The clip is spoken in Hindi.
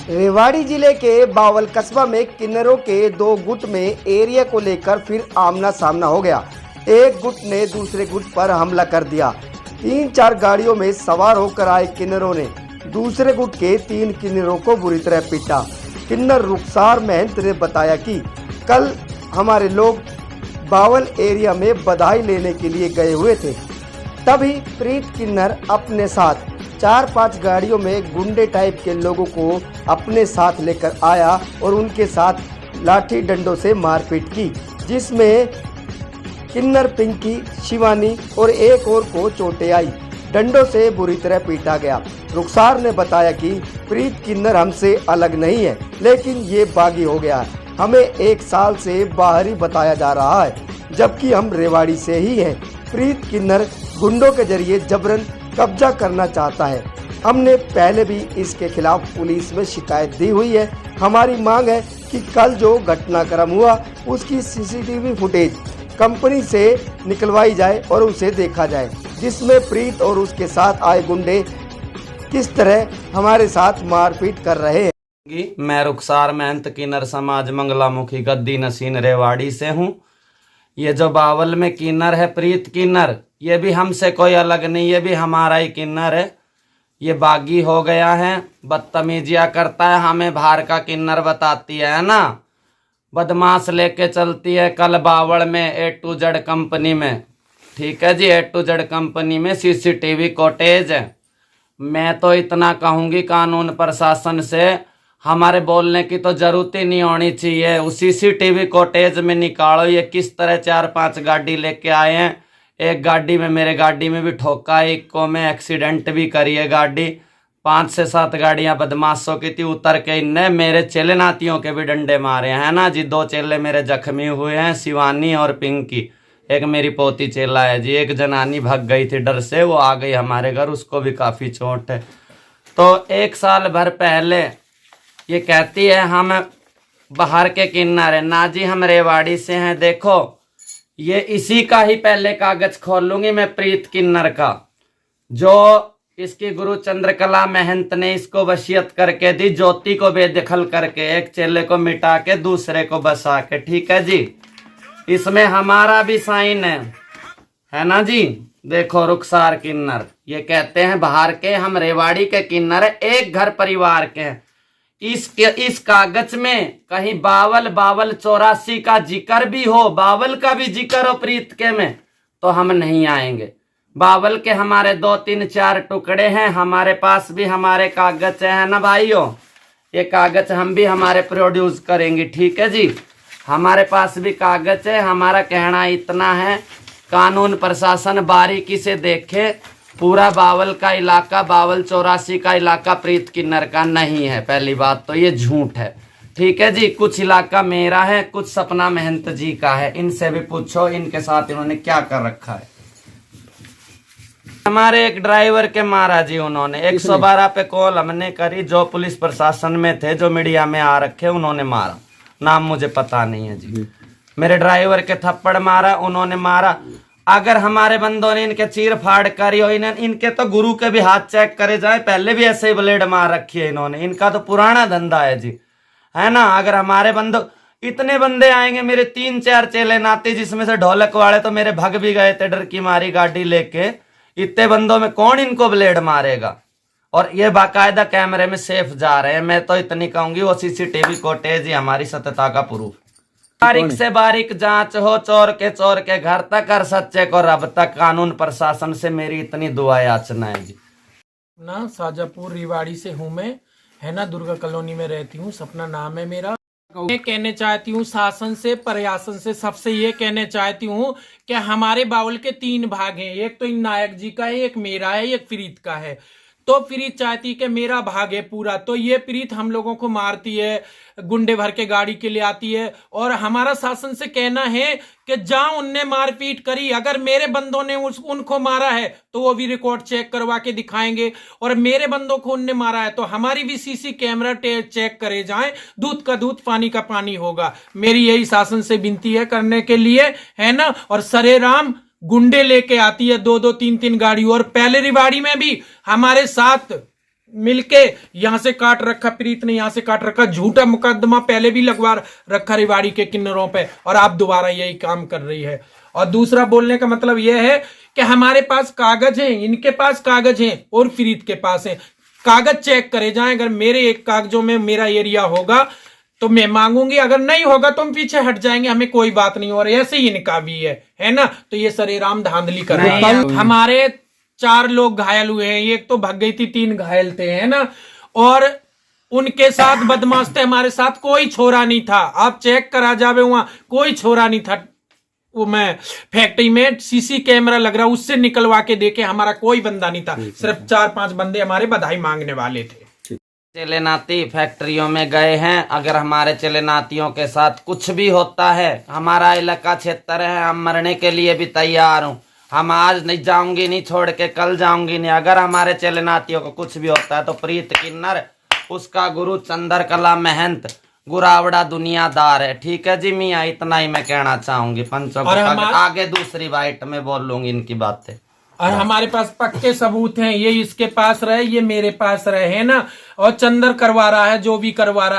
रेवाड़ी जिले के बावल कस्बा में किन्नरों के दो गुट में एरिया को लेकर फिर आमना सामना हो गया। एक गुट ने दूसरे गुट पर हमला कर दिया। 3-4 गाड़ियों में सवार होकर आए किन्नरों ने दूसरे गुट के 3 किन्नरों को बुरी तरह पीटा। किन्नर रुखसार महंत ने बताया कि कल हमारे लोग बावल एरिया में बधाई लेने के लिए गए हुए थे, तभी प्रीत किन्नर अपने साथ 4-5 गाड़ियों में गुंडे टाइप के लोगों को अपने साथ लेकर आया और उनके साथ लाठी डंडों से मारपीट की, जिसमें किन्नर पिंकी, शिवानी और एक और को चोटें आई। डंडों से बुरी तरह पीटा गया। रुखसार ने बताया कि प्रीत किन्नर हमसे अलग नहीं है, लेकिन ये बागी हो गया है। हमें 1 साल से बाहर ही बताया जा रहा है, जबकि हम रेवाड़ी से ही हैं। प्रीत किन्नर गुंडों के जरिए जबरन कब्जा करना चाहता है। हमने पहले भी इसके खिलाफ पुलिस में शिकायत दी हुई है। हमारी मांग है कि कल जो घटनाक्रम हुआ उसकी सीसीटीवी फुटेज कंपनी से निकलवाई जाए और उसे देखा जाए, जिसमें प्रीत और उसके साथ आए गुंडे किस तरह हमारे साथ मारपीट कर रहे हैं। मैं रुखसार महंत किन्नर समाज मंगलामुखी गद्दी नसीन रेवाड़ी से हूँ। ये जो बावल में किन्नर है प्रीत किन्नर, ये भी हमसे कोई अलग नहीं, ये भी हमारा ही किन्नर है। ये बागी हो गया है, बदतमीजियाँ करता है, हमें बाहर का किन्नर बताती है ना, बदमाश लेके चलती है। कल बावल में A to Z कंपनी में, ठीक है जी, A to Z कंपनी में सीसीटीवी कोटेज है। मैं तो इतना कहूँगी कानून प्रशासन से, हमारे बोलने की तो जरूरत ही नहीं होनी चाहिए। उस सीसीटीवी कोटेज में निकालो ये किस तरह 4-5 गाड़ी लेके आए हैं। एक गाड़ी में, मेरे गाड़ी में भी ठोका, एक को में एक्सीडेंट भी करी है गाड़ी। 5 से 7 गाड़ियां बदमाशों की थी, उतर के इनने मेरे चेले नातियों के भी डंडे मारे हैं ना जी। 2 चेले मेरे जख्मी हुए हैं, शिवानी और पिंकी। एक मेरी पोती चेला है जी। एक जनानी भाग गई थी डर से, वो आ गई हमारे घर, उसको भी काफ़ी चोट है। तो 1 साल भर पहले ये कहती है हम बाहर के किन्नर है ना जी, हम रेवाड़ी से हैं। देखो ये इसी का ही पहले कागज खोल लूंगी मैं, प्रीत किन्नर का, जो इसकी गुरु चंद्रकला महंत ने इसको वसीयत करके दी, ज्योति को बेदखल करके, एक चेले को मिटा के दूसरे को बसा के, ठीक है जी। इसमें हमारा भी साइन है ना जी। देखो रुखसार किन्नर ये कहते हैं बाहर के, हम रेवाड़ी के किन्नर है, एक घर परिवार के हैं। इस कागज में कहीं बावल 84 का जिक्र भी हो, बावल का भी जिक्र हो प्रीत के में, तो हम नहीं आएंगे। बावल के हमारे 2-3-4 टुकड़े हैं, हमारे पास भी हमारे कागज है ना भाइयों। ये कागज हम भी हमारे प्रोड्यूस करेंगे, ठीक है जी। हमारे पास भी कागज है। हमारा कहना इतना है, कानून प्रशासन बारीकी से देखे। पूरा बावल का इलाका, बावल 84 का इलाका प्रीत किन्नर का नहीं है। पहली बात तो ये झूठ है, ठीक है जी। कुछ इलाका मेरा है, कुछ सपना महंत जी का है। इनसे भी पूछो इनके साथ इन्होंने क्या कर रखा है। हमारे एक ड्राइवर के मारा जी उन्होंने। 112 पे कॉल हमने करी, जो पुलिस प्रशासन में थे, जो मीडिया में आ रखे, उन्होंने मारा। नाम मुझे पता नहीं है जी। मेरे ड्राइवर के थप्पड़ मारा, उन्होंने मारा। अगर हमारे बंदों ने इनके चीर फाड़ करी हो, इनके तो गुरु के भी हाथ चेक करे जाए, पहले भी ऐसे ही ब्लेड मार रखी है इन्होंने। इनका तो पुराना धंधा है जी, है ना। अगर हमारे बंदों, इतने बंदे आएंगे, मेरे 3-4 चेले नाते, जिसमें से ढोलक वाले तो मेरे भग भी गए थे डर की मारी गाड़ी लेके। इतने बंदों में कौन इनको ब्लेड मारेगा। और ये बाकायदा कैमरे में सेफ जा रहे हैं। मैं तो इतनी कहूंगी वो सीसीटीवी कोटेज ही हमारी सत्यता का प्रूफ। बारीक से बारीक जांच हो, चोर के घर तक, और सच्चे को रब तक। कानून प्रशासन से मेरी इतनी दुआ याचना है जी। ना शाजापुर रेवाड़ी से हूँ मैं, है ना, दुर्गा कॉलोनी में रहती हूँ, सपना नाम है मेरा। मैं कहने चाहती हूँ शासन से, प्रशासन से, सबसे ये कहने चाहती हूँ कि हमारे बावल के 3 भाग हैं। एक तो इन नायक जी का है, एक मेरा है, एक प्रीत का है। तो प्रीत चाहती कि मेरा भाग है पूरा, तो ये प्रीत हम लोगों को मारती है, गुंडे भर के गाड़ी के लिए आती है। और हमारा शासन से कहना है कि जहां उनने मारपीट करी, अगर मेरे बंदों ने उनको मारा है तो वो भी रिकॉर्ड चेक करवा के दिखाएंगे, और मेरे बंदों को उनने मारा है तो हमारी भी सीसी कैमरा चेक करे जाए। दूध का दूध, पानी का पानी होगा। मेरी यही शासन से विनती है करने के लिए, है ना। और सरे राम गुंडे लेके आती है 2-2, 3-3 गाड़ी। और पहले रेवाड़ी में भी हमारे साथ मिलके यहाँ से काट रखा, प्रीत ने यहाँ से काट रखा, झूठा मुकदमा पहले भी लगवा रखा रेवाड़ी के किन्नरों पे, और आप दोबारा यही काम कर रही है। और दूसरा बोलने का मतलब यह है कि हमारे पास कागज हैं, इनके पास कागज हैं और प्रीत के पास है। कागज चेक करे जाएं, अगर मेरे एक कागजों में मेरा एरिया होगा तो मैं मांगूंगी, अगर नहीं होगा तो हम पीछे हट जाएंगे, हमें कोई बात नहीं। और ऐसे ही इनका भी है ना। तो ये सरेराम धांधली कर रहे हैं। हमारे 4 लोग घायल हुए हैं, एक तो भाग गई थी, 3 घायल थे, है ना। और उनके साथ बदमाश थे, हमारे साथ कोई छोरा नहीं था। आप चेक करा जावे, वहां कोई छोरा नहीं था। वो मैं फैक्ट्री में सीसी कैमरा लग रहा, उससे निकलवा के देखे, हमारा कोई बंदा नहीं था, सिर्फ 4-5 बंदे हमारे बधाई मांगने वाले थे। चले नाती फैक्ट्रियों में गए हैं, अगर हमारे चले नातियों के साथ कुछ भी होता है, हमारा इलाका क्षेत्र है, हम मरने के लिए भी तैयार हूँ। हम आज नहीं जाऊंगी, नहीं छोड़ के कल जाऊंगी नहीं। अगर हमारे चले नातियों को कुछ भी होता है तो प्रीत किन्नर, उसका गुरु चंद्रकला महंत गुरावड़ा दुनियादार है। ठीक है जी मियाँ, इतना ही मैं कहना चाहूंगी पंचों को। आगे दूसरी वाइट में बोल लूंगी इनकी बातें। और हमारे पास पक्के सबूत हैं, ये इसके पास रहे, ये मेरे पास रहे, है ना। और चंदर करवा रहा है, जो भी करवा रहा है।